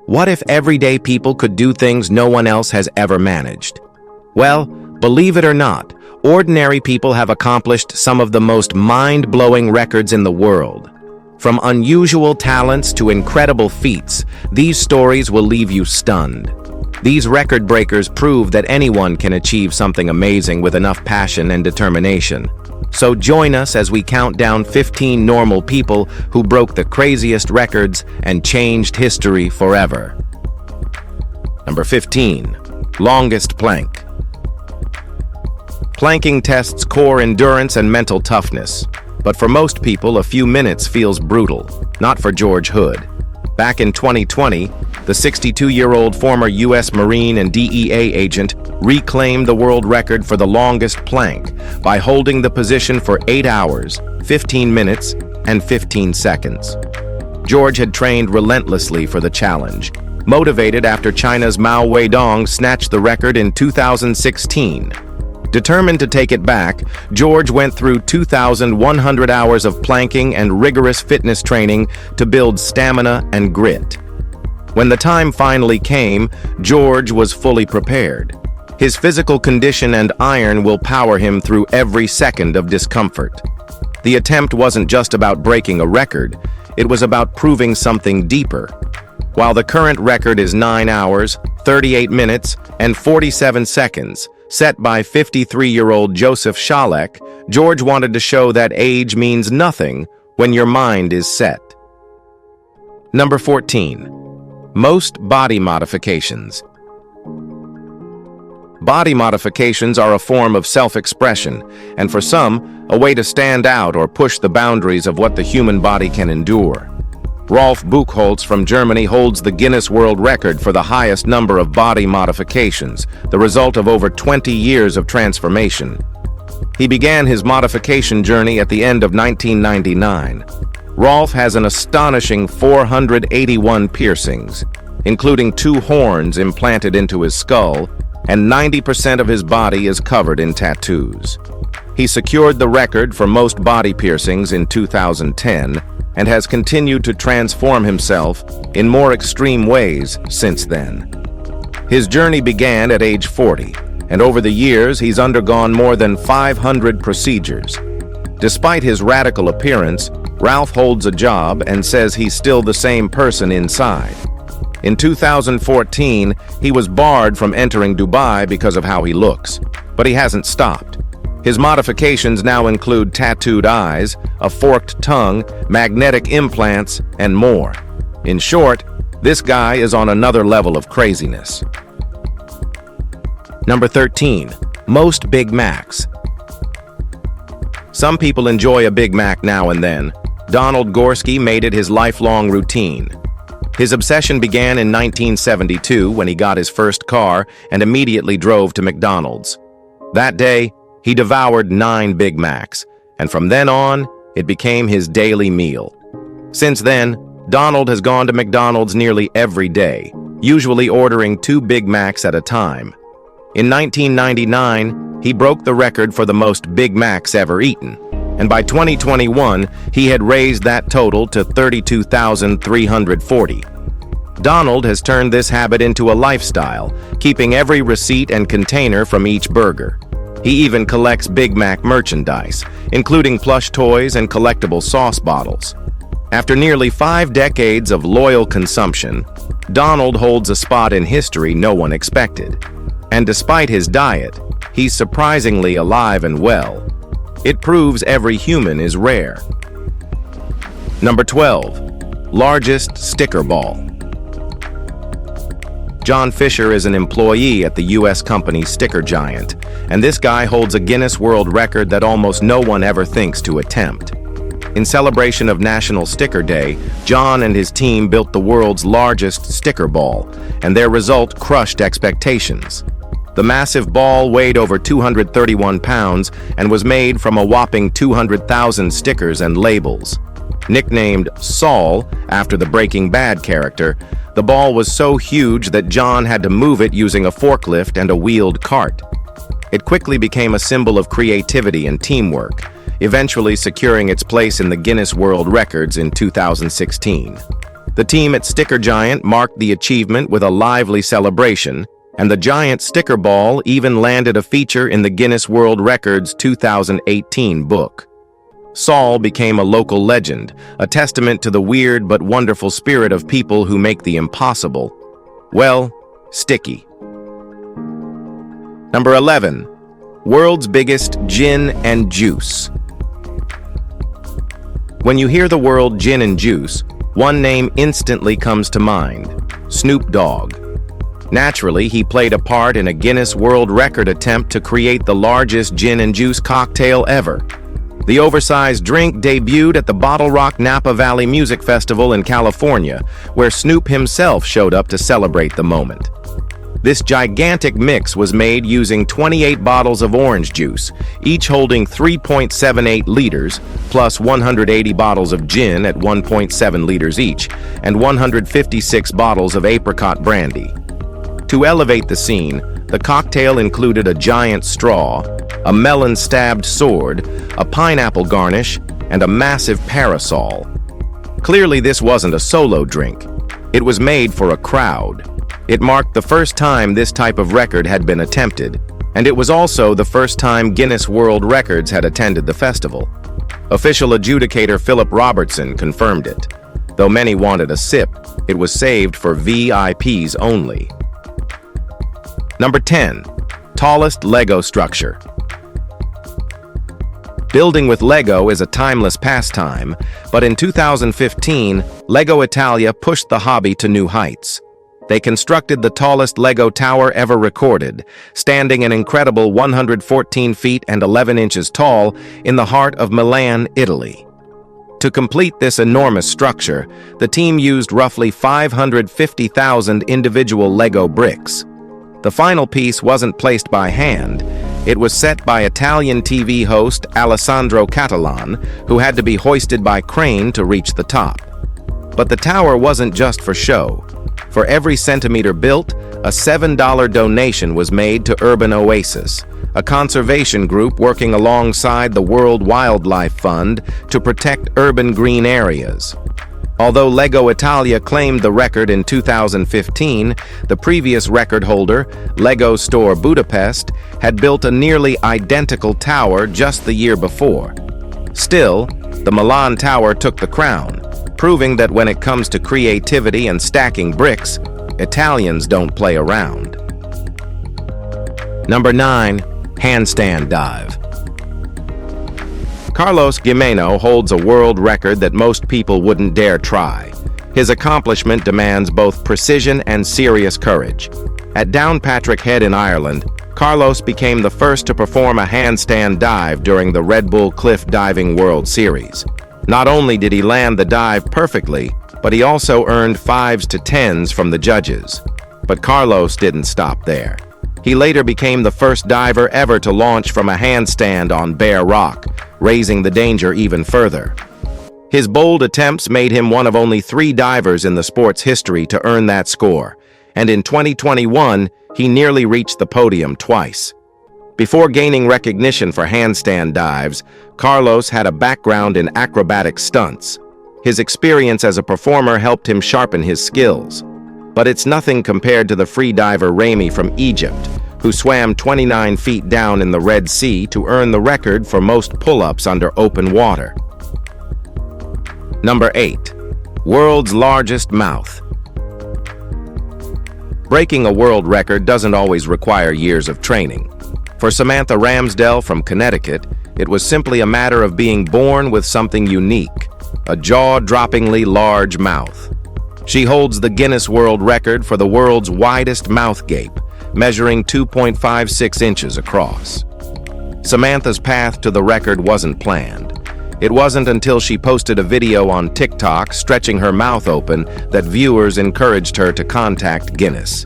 What if everyday people could do things no one else has ever managed? Well, believe it or not, ordinary people have accomplished some of the most mind-blowing records in the world. From unusual talents to incredible feats, these stories will leave you stunned. These record breakers prove that anyone can achieve something amazing with enough passion and determination. So join us as we count down 15 normal people who broke the craziest records and changed history forever. Number 15. Longest plank. Planking tests core endurance and mental toughness, but for most people, a few minutes feels brutal. Not for George Hood. Back in 2020, the 62-year-old former U.S. Marine and DEA agent reclaimed the world record for the longest plank by holding the position for 8 hours, 15 minutes, and 15 seconds. George had trained relentlessly for the challenge, motivated after China's Mao Weidong snatched the record in 2016. Determined to take it back, George went through 2,100 hours of planking and rigorous fitness training to build stamina and grit. When the time finally came, George was fully prepared. His physical condition and iron will power him through every second of discomfort. The attempt wasn't just about breaking a record, it was about proving something deeper. While the current record is 9 hours, 38 minutes, and 47 seconds, set by 53-year-old Joseph Shalek, George wanted to show that age means nothing when your mind is set. Number 14. Most body modifications. Body modifications are a form of self-expression, and for some, a way to stand out or push the boundaries of what the human body can endure. Rolf Buchholz from Germany holds the Guinness World Record for the highest number of body modifications, the result of over 20 years of transformation. He began his modification journey at the end of 1999. Rolf has an astonishing 481 piercings, including 2 horns implanted into his skull, and 90% of his body is covered in tattoos. He secured the record for most body piercings in 2010 and has continued to transform himself in more extreme ways since then. His journey began at age 40, and over the years he's undergone more than 500 procedures. Despite his radical appearance, Ralph holds a job and says he's still the same person inside. In 2014, he was barred from entering Dubai because of how he looks, but he hasn't stopped. His modifications now include tattooed eyes, a forked tongue, magnetic implants, and more. In short, this guy is on another level of craziness. Number 13. Most Big Macs. Some people enjoy a Big Mac now and then. Donald Gorski made it his lifelong routine. His obsession began in 1972 when he got his first car and immediately drove to McDonald's. That day, he devoured 9 Big Macs, and from then on, it became his daily meal. Since then, Donald has gone to McDonald's nearly every day, usually ordering 2 Big Macs at a time. In 1999, he broke the record for the most Big Macs ever eaten, and by 2021, he had raised that total to 32,340. Donald has turned this habit into a lifestyle, keeping every receipt and container from each burger. He even collects Big Mac merchandise, including plush toys and collectible sauce bottles. After nearly 5 decades of loyal consumption, Donald holds a spot in history no one expected. And despite his diet, he's surprisingly alive and well. It proves every human is rare. Number 12. Largest sticker ball. John Fisher is an employee at the U.S. company Sticker Giant, and this guy holds a Guinness World Record that almost no one ever thinks to attempt. In celebration of National Sticker Day, John and his team built the world's largest sticker ball, and their result crushed expectations. The massive ball weighed over 231 pounds and was made from a whopping 200,000 stickers and labels. Nicknamed Saul, after the Breaking Bad character, the ball was so huge that John had to move it using a forklift and a wheeled cart. It quickly became a symbol of creativity and teamwork, eventually securing its place in the Guinness World Records in 2016. The team at Sticker Giant marked the achievement with a lively celebration, and the giant sticker ball even landed a feature in the Guinness World Records 2018 book. Saul became a local legend, a testament to the weird but wonderful spirit of people who make the impossible, well, sticky. Number 11. World's biggest gin and juice. When you hear the word gin and juice, one name instantly comes to mind: Snoop Dogg. Naturally, he played a part in a Guinness World Record attempt to create the largest gin and juice cocktail ever. The oversized drink debuted at the Bottle Rock Napa Valley Music Festival in California, where Snoop himself showed up to celebrate the moment. This gigantic mix was made using 28 bottles of orange juice, each holding 3.78 liters, plus 180 bottles of gin at 1.7 liters each, and 156 bottles of apricot brandy. To elevate the scene, the cocktail included a giant straw, a melon-stabbed sword, a pineapple garnish, and a massive parasol. Clearly, this wasn't a solo drink. It was made for a crowd. It marked the first time this type of record had been attempted, and it was also the first time Guinness World Records had attended the festival. Official adjudicator Philip Robertson confirmed it. Though many wanted a sip, it was saved for VIPs only. Number 10. Tallest Lego structure. Building with Lego is a timeless pastime, but in 2015, Lego Italia pushed the hobby to new heights. They constructed the tallest Lego tower ever recorded, standing an incredible 114 feet and 11 inches tall in the heart of Milan, Italy. To complete this enormous structure, the team used roughly 550,000 individual Lego bricks. The final piece wasn't placed by hand. It was set by Italian TV host Alessandro Catalan, who had to be hoisted by crane to reach the top. But the tower wasn't just for show. For every centimeter built, a $7 donation was made to Urban Oasis, a conservation group working alongside the World Wildlife Fund to protect urban green areas. Although Lego Italia claimed the record in 2015, the previous record holder, Lego Store Budapest, had built a nearly identical tower just the year before. Still, the Milan Tower took the crown, proving that when it comes to creativity and stacking bricks, Italians don't play around. Number 9. Handstand dive. Carlos Gimeno holds a world record that most people wouldn't dare try. His accomplishment demands both precision and serious courage. At Downpatrick Head in Ireland, Carlos became the first to perform a handstand dive during the Red Bull Cliff Diving World Series. Not only did he land the dive perfectly, but he also earned 5s to 10s from the judges. But Carlos didn't stop there. He later became the first diver ever to launch from a handstand on bare rock, raising the danger even further. His bold attempts made him one of only 3 divers in the sport's history to earn that score, and in 2021, he nearly reached the podium twice. Before gaining recognition for handstand dives, Carlos had a background in acrobatic stunts. His experience as a performer helped him sharpen his skills. But it's nothing compared to the free diver Ramy from Egypt, who swam 29 feet down in the Red Sea to earn the record for most pull-ups under open water. Number 8. World's largest mouth. Breaking a world record doesn't always require years of training. For Samantha Ramsdell from Connecticut, it was simply a matter of being born with something unique, a jaw-droppingly large mouth. She holds the Guinness World Record for the world's widest mouth gape, measuring 2.56 inches across. Samantha's path to the record wasn't planned. It wasn't until she posted a video on TikTok stretching her mouth open that viewers encouraged her to contact Guinness.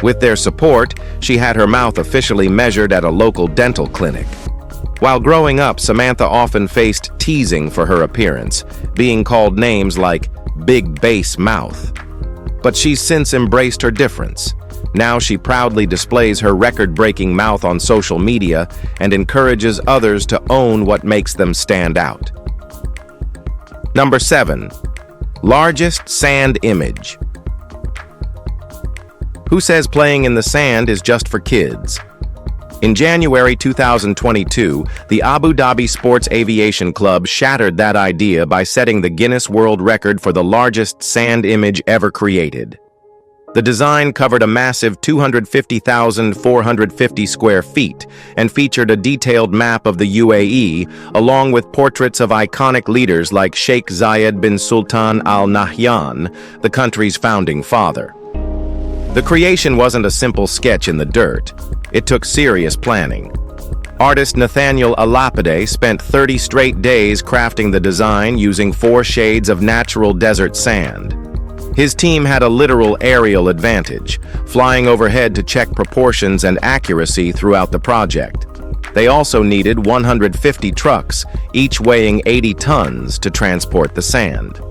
With their support, she had her mouth officially measured at a local dental clinic. While growing up, Samantha often faced teasing for her appearance, being called names like Big Bass Mouth. But she's since embraced her difference. Now she proudly displays her record-breaking mouth on social media and encourages others to own what makes them stand out. Number 7. Largest sand image. Who says playing in the sand is just for kids? In January 2022, the Abu Dhabi Sports Aviation Club shattered that idea by setting the Guinness World Record for the largest sand image ever created. The design covered a massive 250,450 square feet and featured a detailed map of the UAE, along with portraits of iconic leaders like Sheikh Zayed bin Sultan Al Nahyan, the country's founding father. The creation wasn't a simple sketch in the dirt. It took serious planning. Artist Nathaniel Alapide spent 30 straight days crafting the design using 4 shades of natural desert sand. His team had a literal aerial advantage, flying overhead to check proportions and accuracy throughout the project. They also needed 150 trucks, each weighing 80 tons, to transport the sand.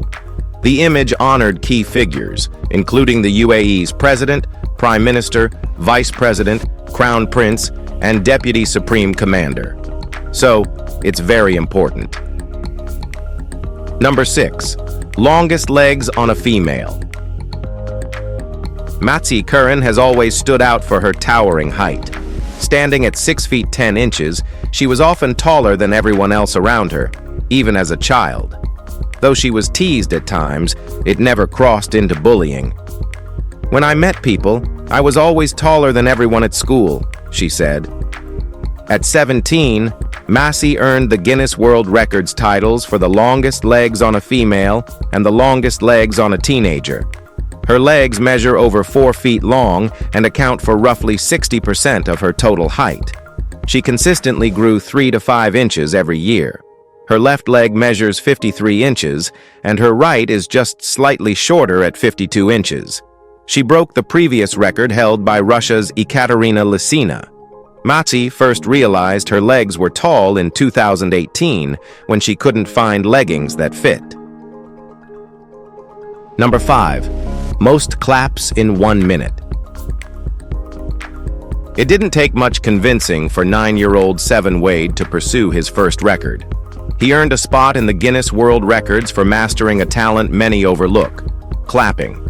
The image honored key figures, including the UAE's president, prime minister, vice president, crown prince, and deputy supreme commander. So, it's very important. Number 6. Longest legs on a female. Matzi Curran has always stood out for her towering height. Standing at 6 feet 10 inches, she was often taller than everyone else around her, even as a child. Though she was teased at times, it never crossed into bullying. "When I met people, I was always taller than everyone at school," she said. At 17, Massey earned the Guinness World Records titles for the longest legs on a female and the longest legs on a teenager. Her legs measure over 4 feet long and account for roughly 60% of her total height. She consistently grew 3 to 5 inches every year. Her left leg measures 53 inches, and her right is just slightly shorter at 52 inches. She broke the previous record held by Russia's Ekaterina Lysina. Matzi first realized her legs were tall in 2018 when she couldn't find leggings that fit. Number 5. Most claps in 1 minute. It didn't take much convincing for 9-year-old Seven Wade to pursue his first record. He earned a spot in the Guinness World Records for mastering a talent many overlook: clapping.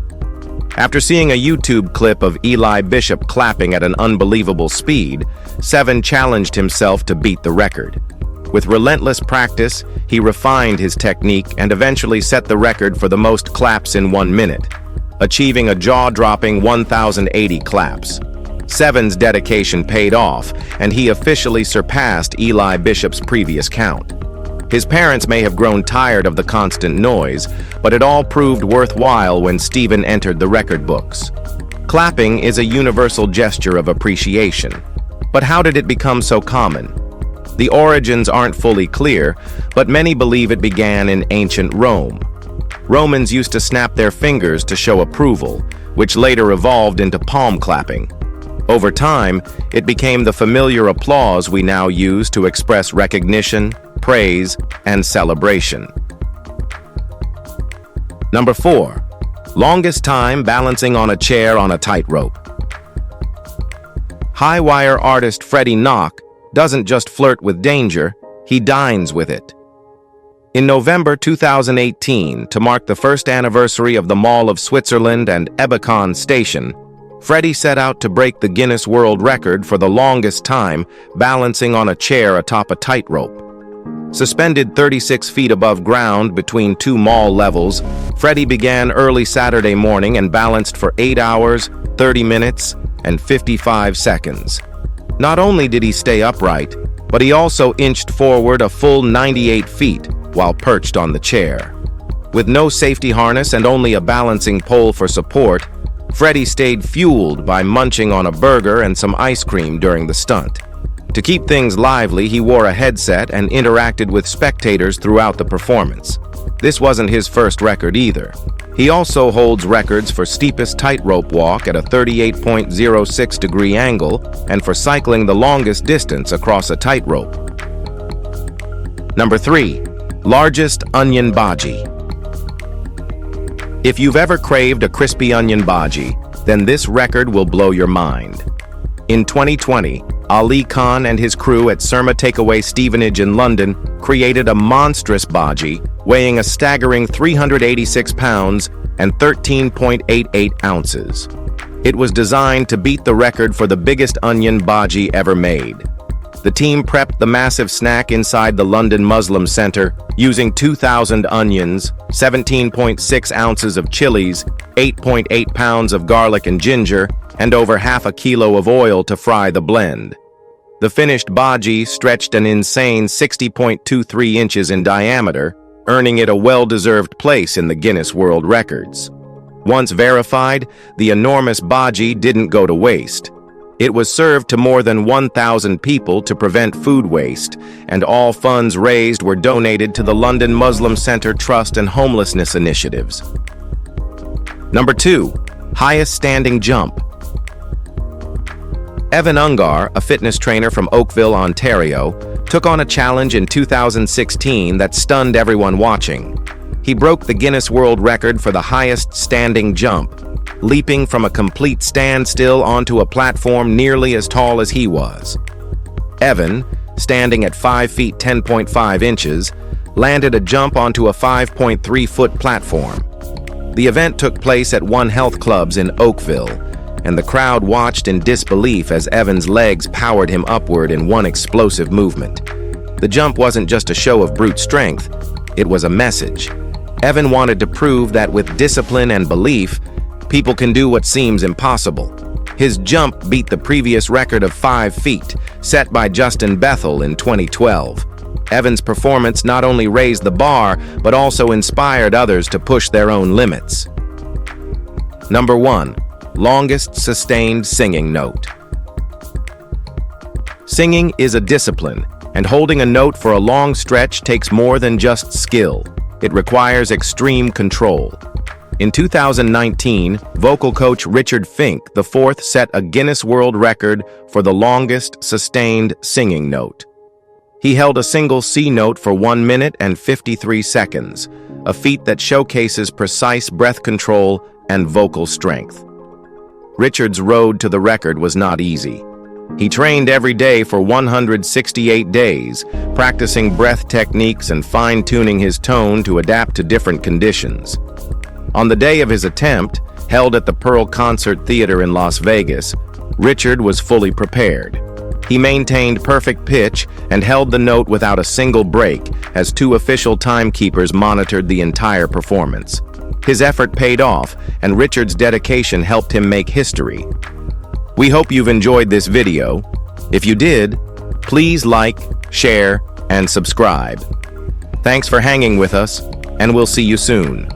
After seeing a YouTube clip of Eli Bishop clapping at an unbelievable speed, Seven challenged himself to beat the record. With relentless practice, he refined his technique and eventually set the record for the most claps in 1 minute, achieving a jaw-dropping 1,080 claps. Seven's dedication paid off, and he officially surpassed Eli Bishop's previous count. His parents may have grown tired of the constant noise, but it all proved worthwhile when Stephen entered the record books. Clapping is a universal gesture of appreciation. But how did it become so common? The origins aren't fully clear, but many believe it began in ancient Rome. Romans used to snap their fingers to show approval, which later evolved into palm clapping. Over time, it became the familiar applause we now use to express recognition, praise, and celebration. Number 4. Longest time balancing on a chair on a tightrope. High wire artist Freddie Knock doesn't just flirt with danger, he dines with it. In November 2018, to mark the first anniversary of the Mall of Switzerland and Ebikon Station, Freddie set out to break the Guinness World Record for the longest time balancing on a chair atop a tightrope. Suspended 36 feet above ground between 2 mall levels, Freddie began early Saturday morning and balanced for 8 hours, 30 minutes, and 55 seconds. Not only did he stay upright, but he also inched forward a full 98 feet while perched on the chair. With no safety harness and only a balancing pole for support, Freddie stayed fueled by munching on a burger and some ice cream during the stunt. To keep things lively, he wore a headset and interacted with spectators throughout the performance. This wasn't his first record either. He also holds records for steepest tightrope walk at a 38.06-degree angle and for cycling the longest distance across a tightrope. Number 3. Largest onion bhaji. If you've ever craved a crispy onion bhaji, then this record will blow your mind. In 2020, Ali Khan and his crew at Surma Takeaway Stevenage in London created a monstrous bhaji weighing a staggering 386 pounds and 13.88 ounces. It was designed to beat the record for the biggest onion bhaji ever made. The team prepped the massive snack inside the London Muslim Centre using 2,000 onions, 17.6 ounces of chilies, 8.8 pounds of garlic and ginger, and over half a kilo of oil to fry the blend. The finished bhaji stretched an insane 60.23 inches in diameter, earning it a well-deserved place in the Guinness World Records. Once verified, the enormous bhaji didn't go to waste. It was served to more than 1,000 people to prevent food waste, and all funds raised were donated to the London Muslim Centre Trust and homelessness initiatives. Number 2. Highest standing jump. Evan Ungar, a fitness trainer from Oakville, Ontario, took on a challenge in 2016 that stunned everyone watching. He broke the Guinness World Record for the highest standing jump, leaping from a complete standstill onto a platform nearly as tall as he was. Evan, standing at 5 feet 10.5 inches, landed a jump onto a 5.3-foot platform. The event took place at One Health Clubs in Oakville, and the crowd watched in disbelief as Evan's legs powered him upward in one explosive movement. The jump wasn't just a show of brute strength, it was a message. Evan wanted to prove that with discipline and belief, people can do what seems impossible. His jump beat the previous record of 5 feet, set by Justin Bethel in 2012. Evan's performance not only raised the bar, but also inspired others to push their own limits. Number 1. Longest sustained singing note. Singing is a discipline, and holding a note for a long stretch takes more than just skill. It requires extreme control. In 2019, vocal coach Richard Fink IV set a Guinness World Record for the longest sustained singing note. He held a single C note for 1 minute and 53 seconds, a feat that showcases precise breath control and vocal strength. Richard's road to the record was not easy. He trained every day for 168 days, practicing breath techniques and fine-tuning his tone to adapt to different conditions. On the day of his attempt, held at the Pearl Concert Theater in Las Vegas, Richard was fully prepared. He maintained perfect pitch and held the note without a single break as 2 official timekeepers monitored the entire performance. His effort paid off, and Richard's dedication helped him make history. We hope you've enjoyed this video. If you did, please like, share, and subscribe. Thanks for hanging with us, and we'll see you soon.